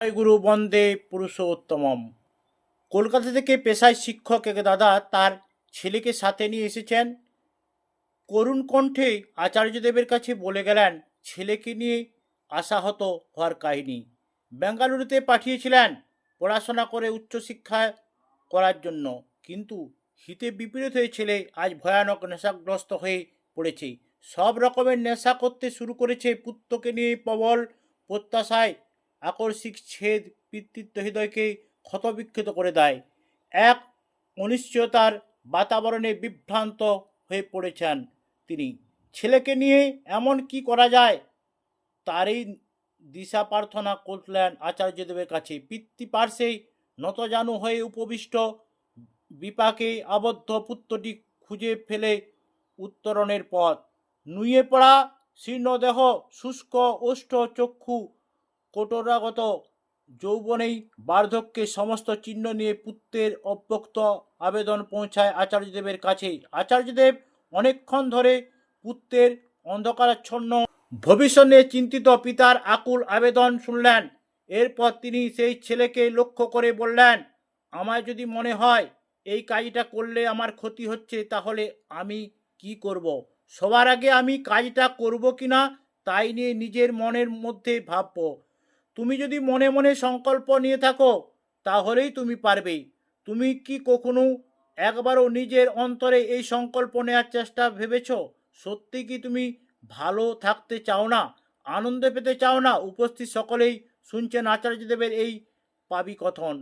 জয়গুরু বন্দে পুরুষোত্তমম। কলকাতা থেকে পেশায় শিক্ষক এক দাদা তার ছেলেকে সাথে নিয়ে এসেছেন। করুণ কণ্ঠে আচার্যদেবের কাছে বলে গেলেন ছেলেকে নিয়ে আশাহত হওয়ার কাহিনী। বেঙ্গালুরুতে পাঠিয়েছিলেন পড়াশোনা করে উচ্চশিক্ষা করার জন্য, কিন্তু হিতে বিপরীত হয়ে ছেলে আজ ভয়ানক নেশাগ্রস্ত হয়ে পড়েছে। সব রকমের নেশা করতে শুরু করেছে। পুত্রকে নিয়ে প্রবল প্রত্যাশায় আকস্মিক ছেদ পিতৃত্ব হৃদয়কে ক্ষতবিক্ষত করে দেয়। এক অনিশ্চয়তার বাতাবরণে বিভ্রান্ত হয়ে পড়েছেন তিনি। ছেলেকে নিয়ে এমন কি করা যায় তারই দিশা প্রার্থনা করলেন আচার্যদেবের কাছে। পিতৃপার্শ্বেই নতজানু হয়ে উপবিষ্ট, বিপাকে আবদ্ধ পুত্রটি খুঁজে ফেলে উত্তরণের পথ। নুয়ে পড়া শীর্ণদেহ, শুষ্ক ওষ্ঠ, চক্ষু কোটরাগত যৌবনেই বার্ধক্যের সমস্ত চিহ্ন নিয়ে পুত্রের অব্যক্ত আবেদন পৌঁছায় আচার্যদেবের কাছে। আচার্যদেব অনেকক্ষণ ধরে পুত্রের অন্ধকারাচ্ছন্ন ভবিষ্যৎ নিয়ে চিন্তিত পিতার আকুল আবেদন শুনলেন। এরপর তিনি সেই ছেলেকে লক্ষ্য করে বললেন, আমায় যদি মনে হয় এই কাজটা করলে আমার ক্ষতি হচ্ছে, তাহলে আমি কি করব? সবার আগে আমি কাজটা করব কিনা তাই নিয়ে নিজের মনের মধ্যে ভাবব। তুমি যদি মনে মনে সংকল্প নিয়ে থাকো তাহলেই তুমি পারবে। তুমি কি কখনো একবারও নিজের অন্তরে এই সংকল্প নেওয়ার চেষ্টা ভেবেছ? সত্যি কি তুমি ভালো থাকতে চাও না, আনন্দ পেতে চাও না? উপস্থিত সকলেই শুনছেন আচার্যদেবের এই পাবি কথন।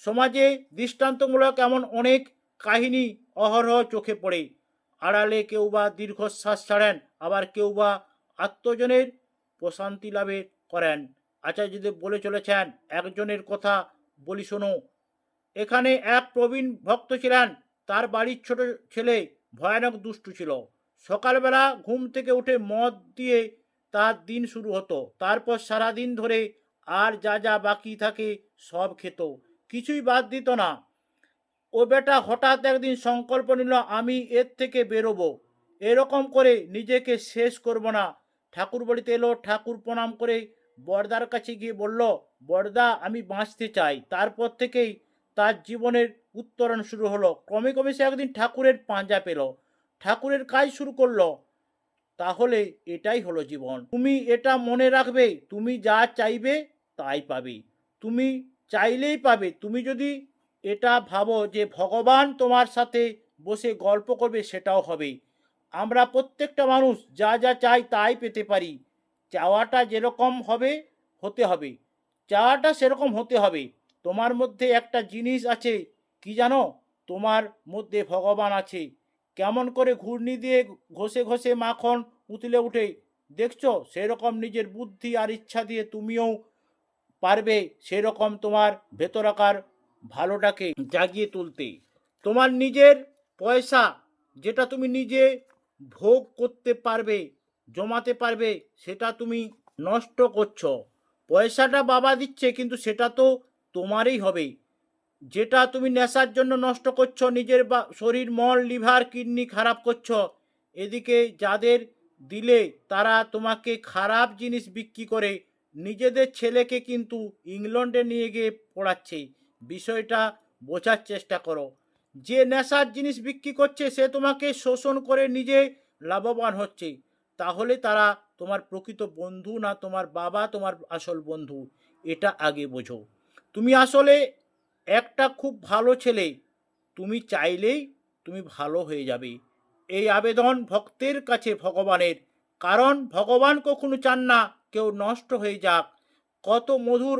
সমাজে দৃষ্টান্তমূলক এমন অনেক কাহিনী অহরহ চোখে পড়ে। আড়ালে কেউ বা দীর্ঘশ্বাস ছাড়েন, আবার কেউ বা আত্মজনের প্রশান্তি লাভে করেন। আচার্যদেব বলে চলেছেন, একজনের কথা বলি শোনো। এখানে এক প্রবীণ ভক্ত ছিলেন। তার বাড়ির ছোট ছেলে ভয়ানক দুষ্টু ছিল। সকালবেলা ঘুম থেকে উঠে মদ দিয়ে তার দিন শুরু হতো। তারপর সারাদিন ধরে আর যা যা বাকি থাকে সব খেত, কিছুই বাদ দিত না। ও বেটা হঠাৎ একদিন সংকল্প নিল, আমি এর থেকে বেরোবো, এরকম করে নিজেকে শেষ করব না। ঠাকুর বাড়িতে এলো, ঠাকুর প্রণাম করে বড়দার কাছে গিয়ে বলল, বড়দা আমি বাঁচতে চাই। তারপর থেকেই তার জীবনের উত্তরণ শুরু হলো। ক্রমে ক্রমে সে একদিন ঠাকুরের পাঁজা পেল, ঠাকুরের কাজ শুরু করলো। তাহলে এটাই হলো জীবন। তুমি এটা মনে রাখবে, তুমি যা চাইবে তাই পাবে। তুমি চাইলেই পাবে। তুমি যদি এটা ভাবো যে ভগবান তোমার সাথে বসে গল্প করবে, সেটাও হবে। আমরা প্রত্যেকটা মানুষ যা যা চাই তাই পেতে পারি। চাওয়াটা যেরকম হবে হতে হবে, চাওয়াটা সেরকম হতে হবে। তোমার মধ্যে একটা জিনিস আছে, কি জানো? তোমার মধ্যে ভগবান আছে। কেমন করে ঘূর্ণি দিয়ে ঘষে ঘষে মাখন উতলে উঠে, দেখছো? সেরকম নিজের বুদ্ধি আর ইচ্ছা দিয়ে তুমিও পারবে সেরকম তোমার ভেতরাকার ভালোটাকে জাগিয়ে তুলতে। তোমার নিজের পয়সা, যেটা তুমি নিজে ভোগ করতে পারবে, জমাতে পারবে, সেটা তুমি নষ্ট করছো। পয়সাটা বাবা দিচ্ছে, কিন্তু সেটা তো তোমারই হবে। যেটা তুমি নেশার জন্য নষ্ট করছো, নিজের শরীর, মন, লিভার, কিডনি খারাপ করছো। এদিকে যাদের দিলে তারা তোমাকে খারাপ জিনিস বিক্রি করে নিজেদের ছেলেকে কিন্তু ইংল্যান্ডে নিয়ে গিয়ে পড়াচ্ছে। বিষয়টা বোঝার চেষ্টা করো। যে নেশার জিনিস বিক্রি করছে সে তোমাকে শোষণ করে নিজে লাভবান হচ্ছে। তাহলে তারা তোমার প্রকৃত বন্ধু না তোমার বাবা তোমার আসল বন্ধু? এটা আগে বোঝো। তুমি আসলে একটা খুব ভালো ছেলে। তুমি চাইলেই তুমি ভালো হয়ে যাবে। এই আবেদন ভক্তের কাছে ভগবানের। কারণ ভগবান কখনো চান না কেউ নষ্ট হয়ে যাক। কত মধুর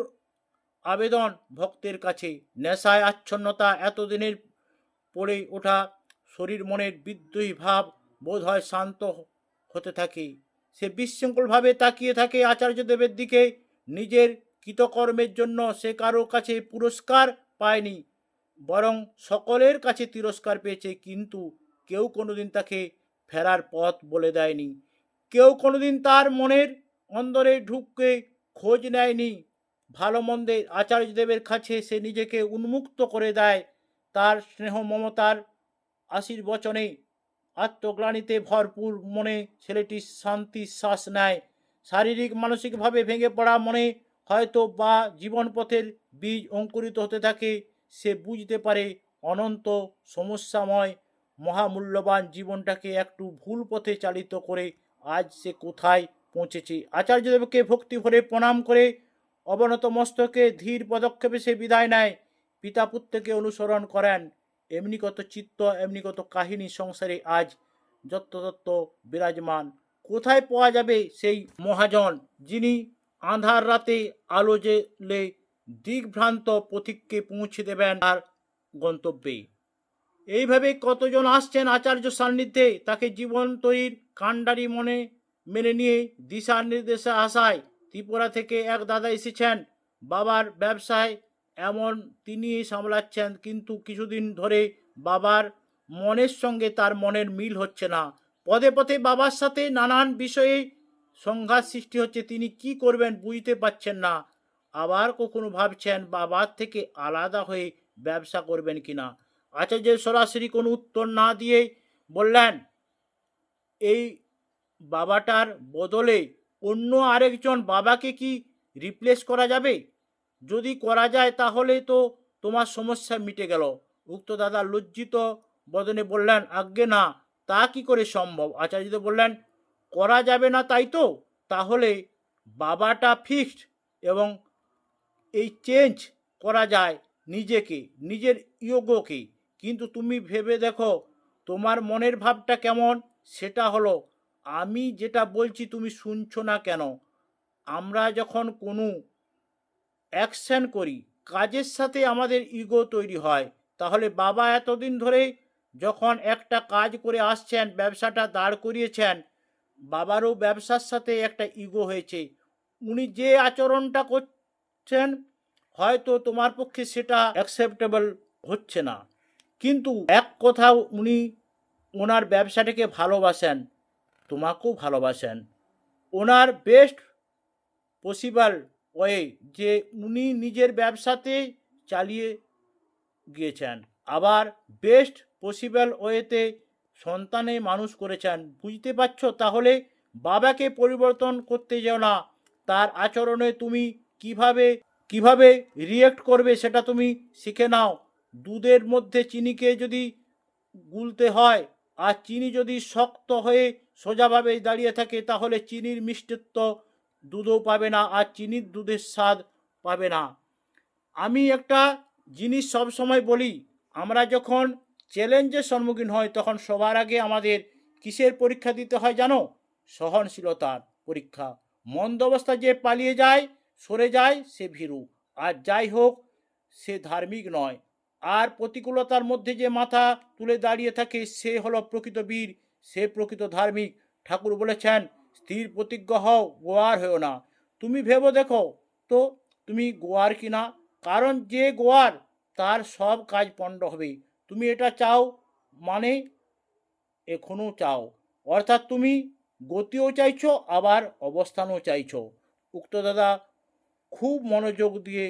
আবেদন ভক্তের কাছে। নেশায় আচ্ছন্নতা, এতদিনের পড়ে ওঠা শরীর মনের বিদ্রোহী ভাব বোধ হয় শান্ত হতে থাকে। সে বিশৃঙ্খলভাবে তাকিয়ে থাকে আচার্যদেবের দিকে। নিজের কৃতকর্মের জন্য সে কারো কাছে পুরস্কার পায়নি, বরং সকলের কাছে তিরস্কার পেয়েছে। কিন্তু কেউ কোনোদিন তাকে ফেরার পথ বলে দেয়নি। কেউ কোনোদিন তার মনের অন্দরে ঢুকে খোঁজ নেয়নি ভালো মন্দের। আচার্যদেবের কাছে সে নিজেকে উন্মুক্ত করে দেয়। তার স্নেহ মমতার আশীর্বচনে আত্মগ্লানিতে ভরপুর মনে ছেলেটি শান্তি শ্বাস নেয়। শারীরিক মানসিকভাবে ভেঙে পড়া মনে হয়তো বা জীবনপথের বীজ অঙ্কুরিত হতে থাকে, সে বুঝতে পারে অনন্ত সমস্যাময় মহামূল্যবান জীবনটাকে একটু ভুল পথে চালিত করে আজ সে কোথায় পৌঁছেছে। আচার্যদেবকে ভক্তি ভরে প্রণাম করে অবনত মস্তকে ধীর পদক্ষেপে সে বিদায় নেয়। পিতা পুত্রকে অনুসরণ করেন। এমনি কত চিত্ত, এমনি কত কাহিনী সংসারে আজ যত্রতত্র বিরাজমান। কোথায় পাওয়া যাবে সেই মহাজন যিনি আঁধার রাতে আলো জেলে দিগ্ভ্রান্ত পথিককে পৌঁছে দেবেন তার গন্তব্যে? এইভাবে কতজন আসছেন আচার্য সান্নিধ্যে, তাকে জীবন তৈরির কাণ্ডারি মনে মেনে নিয়ে দিশা নির্দেশে আসায়। ত্রিপুরা থেকে এক দাদা এসেছেন বাবার ব্যবসায়, এমন তিনি সামলাচ্ছেন, কিন্তু কিছুদিন ধরে বাবার মনের সঙ্গে তার মনের মিল হচ্ছে না। পদে পদে বাবার সাথে নানান বিষয়ে সংঘাত সৃষ্টি হচ্ছে, তিনি কি করবেন বুঝতে পারছেন না। আবার কখনো ভাবছেন বাবার থেকে আলাদা হয়ে ব্যবসা করবেন কিনা। আচার্য সরাসরি কোনো উত্তর না দিয়ে বললেন, এই বাবাটার বদলে অন্য আরেকজন বাবাকে কি রিপ্লেস করা যাবে? যদি করা যায় তাহলে তো তোমার সমস্যা মিটে গেল। উক্ত দাদা লজ্জিত বদনে বললেন, আজ্ঞে না, তা কি করে সম্ভব? আচার্য বললেন, করা যাবে না তাই তো? তাহলে বাবাটা ফিক্সড এবং এই চেঞ্জ করা যায় নিজেকে, নিজের ইয়োগকে। কিন্তু তুমি ভেবে দেখো তোমার মনের ভাবটা কেমন। সেটা হলো, আমি যেটা বলছি তুমি শুনছো না কেন? আমরা যখন কোনো অ্যাকশন করি, কাজের সাথে আমাদের ইগো তৈরি হয়। তাহলে বাবা এতদিন ধরে যখন একটা কাজ করে আসছেন, ব্যবসাটা দাঁড় করিয়েছেন, বাবারও ব্যবসার সাথে একটা ইগো হয়েছে। উনি যে আচরণটা করছেন হয়তো তোমার পক্ষে সেটা অ্যাকসেপ্টেবল হচ্ছে না, কিন্তু এক কথা, উনি ওনার ব্যবসাটাকে ভালোবাসেন, তোমাকেও ভালোবাসেন। ওনার বেস্ট পসিবল ওয়ে যে উনি নিজের ব্যবসাতে চালিয়ে গিয়েছেন, আবার বেস্ট পসিবল ওয়েতে সন্তানে মানুষ করেছেন। বুঝতে পারছো? তাহলে বাবাকে পরিবর্তন করতে যাও না। তার আচরণে তুমি কিভাবে কিভাবে রিয়েক্ট করবে সেটা তুমি শিখে নাও। দুধের মধ্যে চিনিকে যদি গুলতে হয় আর চিনি যদি শক্ত হয়ে সোজাভাবে দাঁড়িয়ে থাকে, তাহলে চিনির মিষ্টত্ব দুধও পাবে না আর চিনির দুধের স্বাদ পাবে না। আমি একটা জিনিস সব সময় বলি, আমরা যখন চ্যালেঞ্জের সম্মুখীন হই তখন সবার আগে আমাদের কিসের পরীক্ষা দিতে হয় জানো? সহনশীলতার পরীক্ষা। মন্দ অবস্থা যে পালিয়ে যায়, সরে যায়, সে ভীরু। আর যাই হোক, সে ধার্মিক নয়। আর প্রতিকূলতার মধ্যে যে মাথা তুলে দাঁড়িয়ে থাকে সে হলো প্রকৃত বীর, সে প্রকৃত ধার্মিক। ঠাকুর বলেছেন, স্থির প্রতিজ্ঞ হও, গোয়ার হও না। তুমি ভেবে দেখো তো তুমি গোয়ার কিনা? কারণ যে গোয়ার তার সব কাজ পণ্ড হবে। তুমি এটা চাও মানে এখনও চাও, অর্থাৎ তুমি গতিও চাইছো আবার অবস্থানও চাইছো। উক্ত দাদা খুব মনোযোগ দিয়ে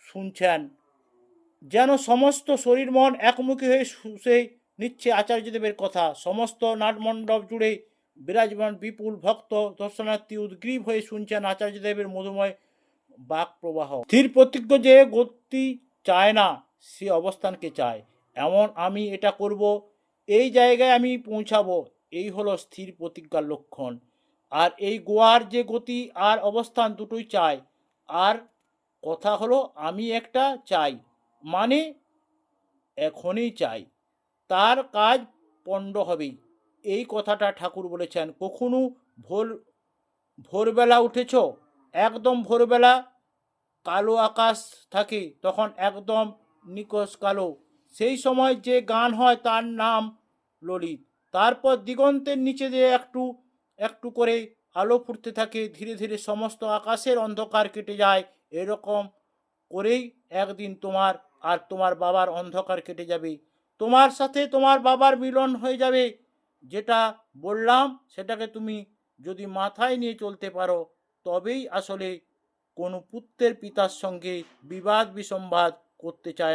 শুনছেন, যেন সমস্ত শরীর মন একমুখী হয়ে শুষে নিচ্ছে আচার্যদেবের কথা। সমস্ত নাটমণ্ডপ জুড়ে বিরাজমান বিপুল ভক্ত দর্শনার্থী উদ্গ্রীব হয়ে শুনছেন আচার্যদেবের মধুময় বাক প্রবাহ। স্থির প্রতিজ্ঞ যে গতি চায় না, সে অবস্থানকে চায়। এমন আমি এটা করব, এই জায়গায় আমি পৌঁছাবো, এই হলো স্থির প্রতিজ্ঞার লক্ষণ। আর এই গোয়ার যে গতি আর অবস্থান দুটোই চায়। আর কথা হলো, আমি একটা চাই মানে এখনই চাই, তার কাজ পণ্ড হবেই। এই কথাটা ঠাকুর বলেছেন। কখনো ভোরবেলা উঠেছ, একদম ভোরবেলা কালো আকাশ থাকে, তখন একদম নিকষ কালো, সেই সময় যে গান হয় তার নাম ললিত। তারপর দিগন্তের নিচে যে একটু একটু করে আলো ফুটতে থাকে, ধীরে ধীরে সমস্ত আকাশের অন্ধকার কেটে যায়। এরকম করেই একদিন তোমার আর তোমার বাবার অন্ধকার কেটে যাবে, তোমার সাথে তোমার বাবার মিলন হয়ে যাবে। যেটা বললাম সেটাকে তুমি যদি মাথায় নিয়ে চলতে পারো, তবেই আসলে কোনো পুত্রের পিতার সঙ্গে বিবাদ বিসম্বাদ করতে চায়